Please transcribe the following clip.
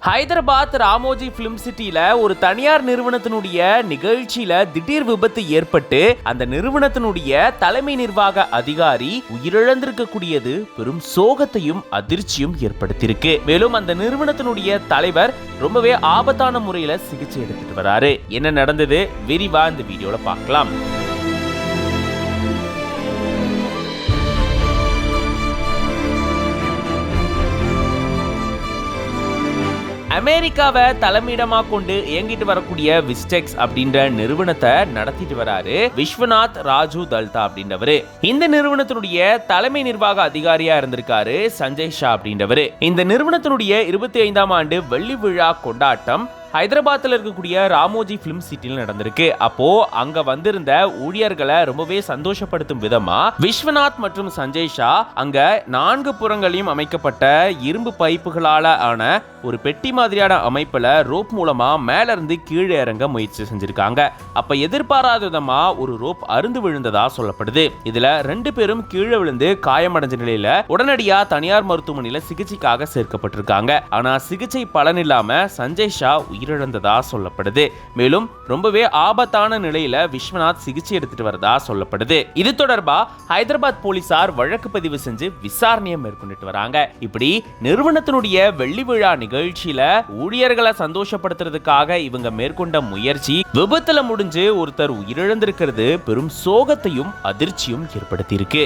Hyderabad Ramoji film சிட்டில ஒரு தனியார் நிறுவனத்தினுடைய நிகழ்ச்சியில திடீர் விபத்து ஏற்பட்டு அந்த நிறுவனத்தினுடைய தலைமை நிர்வாக அதிகாரி உயிரிழந்திருக்கக்கூடியது பெரும் சோகத்தையும் அதிர்ச்சியும் ஏற்படுத்தியிருக்கு. மேலும் அந்த நிறுவனத்தினுடைய தலைவர் ரொம்பவே ஆபத்தான முறையில சிகிச்சை எடுத்துட்டு வராரு. என்ன நடந்தது விரிவா இந்த வீடியோல பார்க்கலாம். அமெரிக்காவை தலைமையிடமா கொண்டு இயங்கிட்டு வரக்கூடிய விஸ்டெக்ஸ் அப்படின்ற நிறுவனத்தை நடத்திட்டு வராரு விஸ்வநாத் ராஜு தல்தா அப்படின்றவரு. இந்த நிறுவனத்தினுடைய தலைமை நிர்வாக அதிகாரியா இருந்திருக்காரு சஞ்சய் ஷா அப்படின்றவரு. இந்த நிறுவனத்தினுடைய 25ஆம் ஆண்டு வெள்ளி விழா கொண்டாட்டம் ஹைதராபாத்ல இருக்கக்கூடிய ராமோஜி பிலிம் சிட்டியில் நடந்திருக்கு. அப்போ அங்க வந்திருந்த ஊழியர்களை ரொம்பவே சந்தோஷப்படுத்தும் விதமா விஸ்வநாத் மற்றும் சஞ்சய் ஷா அங்க 4 புறங்களையும் அமைக்கப்பட்ட இரும்பு பைப்புகளால ஆன ஒரு பெட்டி மாதிரியான அமைப்புல ரோப் மூலமா மேல இருந்து கீழே இறங்க முயற்சி செஞ்சிருக்காங்க. அப்ப எதிர்பாராத விதமா ஒரு ரோப் அருந்து விழுந்ததா சொல்லப்படுது. இதுல 2 பேரும் கீழே விழுந்து காயமடைஞ்ச நிலையில உடனடியா தனியார் மருத்துவமனையில சிகிச்சைக்காக சேர்க்கப்பட்டிருக்காங்க. ஆனா சிகிச்சை பலன் இல்லாம சஞ்சய் ஷா உயிரிழந்ததா சொல்லப்படுது. மேலும் ரொம்பவே ஆபத்தான நிலையில விஸ்வநாத் சிகிச்சை எடுத்துட்டு வரதா சொல்லப்படுது. இது தொடர்பா ஹைதராபாத் போலீசார் வழக்கு பதிவு செஞ்சு விசாரணையை மேற்கொண்டுட்டு வராங்க. இப்படி நிறுவனத்தினுடைய வெள்ளி விழா நிகழ்ச்சியில ஊழியர்களை சந்தோஷப்படுத்துறதுக்காக இவங்க மேற்கொண்ட முயற்சி விபத்துல முடிஞ்சு ஒருத்தர் உயிரிழந்திருக்கிறது பெரும் சோகத்தையும் அதிர்ச்சியும் ஏற்படுத்தி இருக்கு.